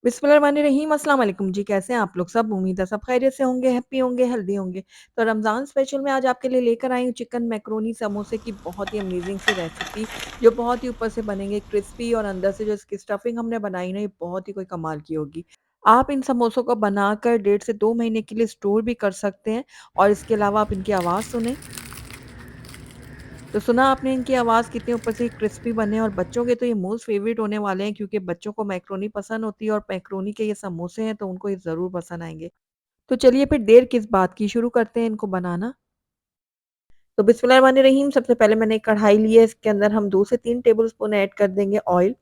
बिस्मिल्लाहिर्रहमानिर्रहीम। अस्सलाम वालेकुम जी, कैसे हैं आप लोग सब? उम्मीद है सब खैरियत से होंगे, हैप्पी होंगे, हेल्दी होंगे। तो रमज़ान स्पेशल में आज आपके लिए लेकर आई हूँ चिकन मैकरोनी समोसे की बहुत ही अमेज़िंग सी रेसिपी, जो बहुत ही ऊपर से बनेंगे क्रिस्पी और अंदर से जो इसकी स्टफिंग हमने बनाई ना, ये बहुत ही कोई कमाल की होगी। आप इन समोसों को बनाकर 1.5 से 2 महीने के लिए स्टोर भी कर सकते हैं और इसके अलावा आप इनकी आवाज़ सुनें। तो सुना आपने इनकी आवाज़ कितने ऊपर से क्रिस्पी बने और बच्चों के तो ये मोस्ट फेवरेट होने वाले हैं क्योंकि बच्चों को मैक्रोनी पसंद होती है और मैक्रोनी के ये समोसे हैं तो उनको ये ज़रूर पसंद आएँगे। तो चलिए फिर देर किस बात की, शुरू करते हैं इनको बनाना। तो बिस्मिल्लाहिर्रहमानिर्रहीम, सबसे पहले मैंने एक कढ़ाई ली है, इसके अंदर हम 2 से 3 टेबलस्पून ऐड कर देंगे ऑयल।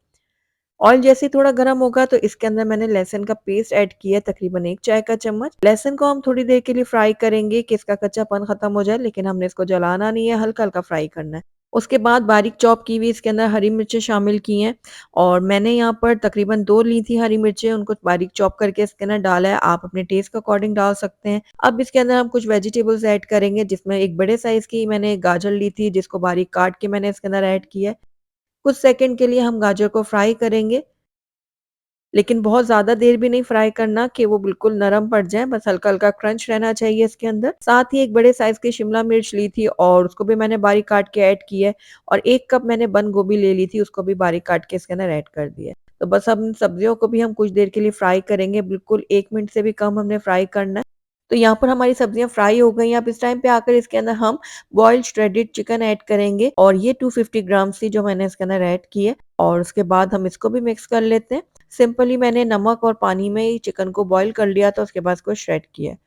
ऑयल जैसे ही थोड़ा गर्म होगा तो इसके अंदर मैंने लहसुन का पेस्ट ऐड किया है, तकरीबन 1 चाय का चम्मच। लहसुन को हम थोड़ी देर के लिए फ्राई करेंगे कि इसका कच्चापन खत्म हो जाए, लेकिन हमने इसको जलाना नहीं है, हल्का-हल्का फ्राई करना है। उसके बाद बारीक चॉप की हुई इसके अंदर हरी मिर्चें शामिल की हैं और मैंने यहाँ पर तकरीबन 2 ली थी हरी मिर्चें, उनको बारीक चॉप करके इसके अंदर डाला है। आप अपने टेस्ट के अकॉर्डिंग डाल सकते हैं। अब इसके अंदर हम कुछ वेजिटेबल्स ऐड करेंगे, जिसमें एक बड़े साइज़ की मैंने गाजर ली थी, जिसको बारीक काट के मैंने इसके अंदर ऐड किया है। कुछ सेकंड के लिए हम गाजर को फ्राई करेंगे, लेकिन बहुत ज़्यादा देर भी नहीं फ्राई करना कि वो बिल्कुल नरम पड़ जाएँ, बस हल्का-हल्का क्रंच रहना चाहिए इसके अंदर। साथ ही एक बड़े साइज़ की शिमला मिर्च ली थी और उसको भी मैंने बारीक काट के ऐड किया है और 1 कप मैंने बंद गोभी ले ली थी, उसको भी बारीक काट के इसके अंदर ऐड कर दिया है। तो बस अब इन सब्जियों को भी हम कुछ देर के लिए फ्राई करेंगे, बिल्कुल 1 मिनट से भी कम हमने फ्राई करना है। तो यहाँ पर हमारी सब्जियाँ फ्राई हो गई हैं, अब इस टाइम पे आकर इसके अंदर हम बॉइल्ड श्रेडेड चिकन ऐड करेंगे और ये 250 ग्राम्स थी जो मैंने इसके अंदर ऐड की है और उसके बाद हम इसको भी मिक्स कर लेते हैं। सिंपली मैंने नमक और पानी में ही चिकन को बॉयल कर लिया था, उसके बाद इसको श्रेड किया है।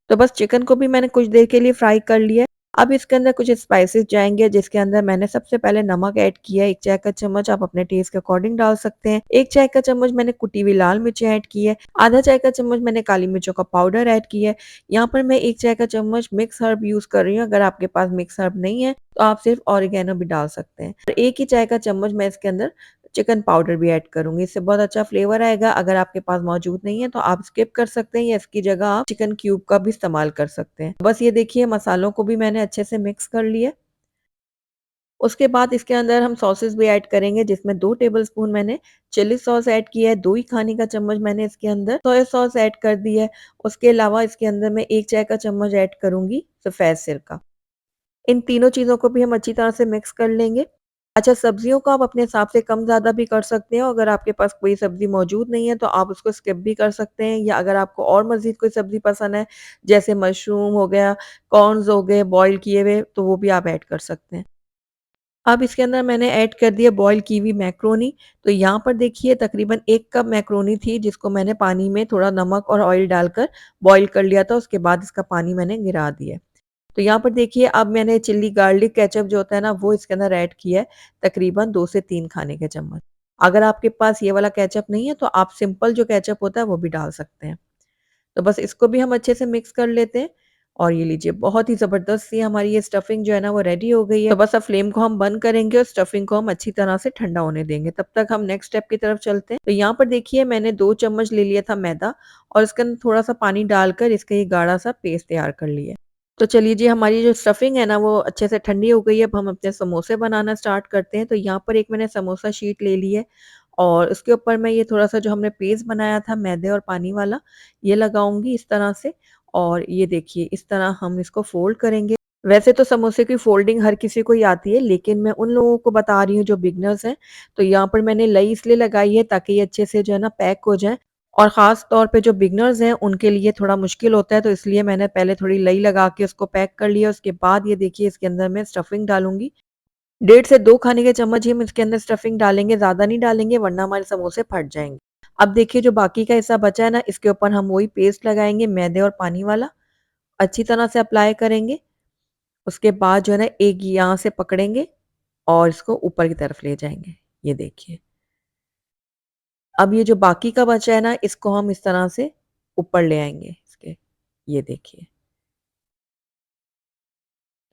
तो बस चिकन को भी मैंने कुछ देर के लिए फ्राई कर लिया है। अब इसके अंदर कुछ स्पाइसेस जाएँगे, जिसके अंदर मैंने सबसे पहले नमक ऐड किया है, 1 चाय का चम्मच, आप अपने टेस्ट के अकॉर्डिंग डाल सकते हैं। 1 चाय का चम्मच मैंने कुटी हुई लाल मिर्चें ऐड की है, आधा चाय का चम्मच मैंने काली मिर्चों का पाउडर ऐड किया है। यहाँ पर मैं 1 चाय का चम्मच मिक्स हर्ब यूज़ कर रही हूँ, अगर आपके पास मिक्स हर्ब नहीं है, तो आप सिर्फ ऑरिगेनो भी डाल सकते हैं। और 1 ही चाय का चम्मच मैं इसके अंदर चिकन पाउडर भी ऐड करूँगी, इससे बहुत अच्छा फ्लेवर आएगा। अगर आपके पास मौजूद नहीं है तो आप स्किप कर सकते हैं या इसकी जगह आप चिकन क्यूब का भी इस्तेमाल कर सकते हैं। बस ये देखिए मसालों को भी मैंने अच्छे से मिक्स कर लिया। उसके बाद इसके अंदर हम सॉसेस भी ऐड करेंगे, जिसमें 2 टेबलस्पून मैंने चिली सॉस ऐड किया है, 2 ही खाने का चम्मच मैंने इसके अंदर सोया सॉस ऐड कर दिया है। उसके अलावा इसके अंदर मैं 1 चाय का चम्मच ऐड करूँगी सफ़ेद सिरका। इन तीनों चीज़ों को भी हम अच्छी तरह से मिक्स कर लेंगे। अच्छा, सब्जियों को आप अपने हिसाब से कम-ज़्यादा भी कर सकते हो, अगर आपके पास कोई सब्ज़ी मौजूद नहीं है तो आप उसको स्किप भी कर सकते हैं या अगर आपको और मज़ीद कोई सब्ज़ी पसंद है, जैसे मशरूम हो गया, कॉर्न्स हो गए बॉयल किए हुए, तो वो भी आप ऐड कर सकते हैं। अब इसके अंदर मैंने ऐड कर दिया बॉयल की हुई मैक्रोनी, तो यहाँ पर देखिए तकरीबन 1 कप मैक्रोनी थी जिसको मैंने पानी में थोड़ा नमक और ऑयल डालकर बॉयल कर लिया था, उसके बाद इसका पानी मैंने गिरा दिया है। तो यहाँ पर देखिए अब मैंने चिल्ली गार्लिक केचअप जो होता है ना वो इसके अंदर ऐड किया है, तकरीबन 2 से 3 खाने के चम्मच। अगर आपके पास ये वाला केचअप नहीं है तो आप सिंपल जो केचअप होता है वो भी डाल सकते हैं। तो बस इसको भी हम अच्छे से मिक्स कर लेते हैं और ये लीजिए बहुत ही ज़बरदस्त सी हमारी ये स्टफिंग जो है ना वो रेडी हो गई है। तो बस अब फ्लेम को हम बंद करेंगे और स्टफिंग को हम अच्छी तरह से ठंडा होने देंगे। तब तक हम नेक्स्ट स्टेप की तरफ चलते हैं। तो यहाँ पर देखिए मैंने 2 चम्मच ले लिया था मैदा और इसके अंदर थोड़ा-सा पानी डालकर इसका ये गाढ़ा-सा पेस्ट तैयार कर लिया है। तो चलिए जी हमारी जो स्टफिंग है ना वो अच्छे से ठंडी हो गई है, अब हम अपने समोसे बनाना स्टार्ट करते हैं। तो यहाँ पर एक मैंने समोसा शीट ले ली है और उसके ऊपर मैं ये थोड़ा-सा जो हमने पेस्ट बनाया था मैदे और पानी वाला, ये लगाऊँगी इस तरह से और ये देखिए इस तरह हम इसको फ़ोल्ड करेंगे। वैसे तो समोसे की फ़ोल्डिंग हर किसी को ही आती है, लेकिन मैं उन लोगों को बता रही हूँ जो बिगिनर्स हैं। तो यहाँ पर मैंने लई इसलिए लगाई है ताकि ये अच्छे से जो है ना पैक हो जाएँ और ख़ास तौर पे जो बिगिनर्स हैं उनके लिए थोड़ा मुश्किल होता है, तो इसलिए मैंने पहले थोड़ी लई लगा के उसको पैक कर लिया। उसके बाद ये देखिए इसके अंदर मैं स्टफिंग डालूँगी। 1.5 से 2 खाने के चम्मच ही हम इसके अंदर स्टफिंग डालेंगे, ज़्यादा नहीं डालेंगे वरना हमारे समोसे फट जाएँगे। अब देखिए जो बाकी का हिस्सा बचा है ना, इसके ऊपर हम वही पेस्ट लगाएँगे मैदे और पानी वाला, अच्छी तरह से अप्लाई करेंगे। उसके बाद जो है ना एक यहाँ से पकड़ेंगे और इसको ऊपर की तरफ ले जाएँगे। ये देखिए। अब ये जो बाकी का बचा है ना, इसको हम इस तरह से ऊपर ले आएँगे इसके। ये देखिए।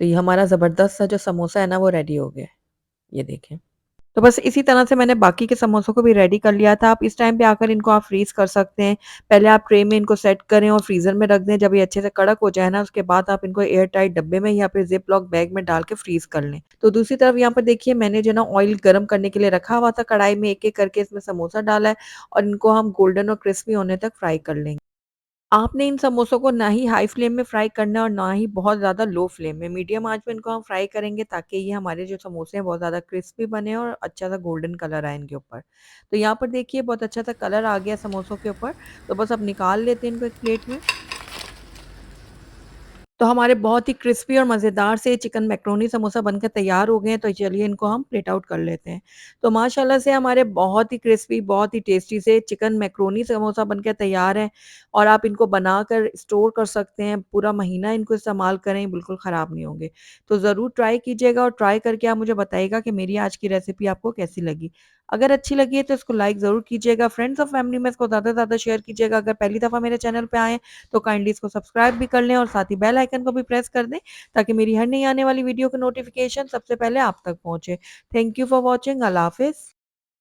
तो ये हमारा ज़बरदस्त सा जो समोसा है ना, वो रेडी हो गया है। ये देखें। तो बस इसी तरह से मैंने बाकी के समोसों को भी रेडी कर लिया था। आप इस टाइम पे आकर इनको आप फ्रीज़ कर सकते हैं। पहले आप ट्रे में इनको सेट करें और फ्रीज़र में रख दें। जब ये अच्छे से कड़क हो जाए ना, उसके बाद आप इनको एयर टाइट डब्बे में या फिर ज़िप लॉक बैग में डाल के फ्रीज़ कर लें। तो दूसरी तरफ यहाँ पर देखिए मैंने जो है ना ऑयल गरम करने के लिए रखा हुआ था, कढ़ाई में एक-एक करके इसमें समोसा डाला है और इनको हम गोल्डन और क्रिस्पी होने तक फ्राई कर लेंगे। आपने इन समोसों को ना ही हाई फ्लेम में फ्राई करना है और ना ही बहुत ज़्यादा लो फ्लेम में, मीडियम आँच पे इनको हम फ्राई करेंगे ताकि ये हमारे जो समोसे हैं बहुत ज़्यादा क्रिस्पी बने और अच्छा-सा गोल्डन कलर आए इनके ऊपर। तो यहाँ पर देखिए बहुत अच्छा-सा कलर आ गया समोसों के ऊपर, तो बस अब निकाल लेते हैं इनको एक प्लेट में। तो हमारे बहुत ही क्रिस्पी और मज़ेदार से चिकन मैकरोनी समोसा बनकर तैयार हो गए हैं, तो चलिए इनको हम प्लेट आउट कर लेते हैं। तो माशाल्लाह से हमारे बहुत ही क्रिस्पी, बहुत ही टेस्टी से चिकन मैकरोनी समोसा बनकर तैयार हैं और आप इनको बनाकर स्टोर कर सकते हैं, पूरा महीना इनको इस्तेमाल करें, बिल्कुल ख़राब नहीं होंगे। तो ज़रूर ट्राई कीजिएगा और ट्राई करके आप मुझे बताइएगा कि मेरी आज की रेसिपी आपको कैसी लगी। अगर अच्छी लगी है तो इसको लाइक ज़रूर कीजिएगा, फ्रेंड्स और फैमिली में इसको ज़्यादा से ज़्यादा शेयर कीजिएगा। अगर पहली दफ़ा मेरे चैनल पे आए हैं तो काइंडली इसको सब्सक्राइब भी कर लें और साथ ही बेल आइकन को भी प्रेस कर दें ताकि मेरी हर नई आने वाली वीडियो की नोटिफिकेशन सबसे पहले आप तक पहुंचे। Thank you for watching. Allah हाफ़िज़।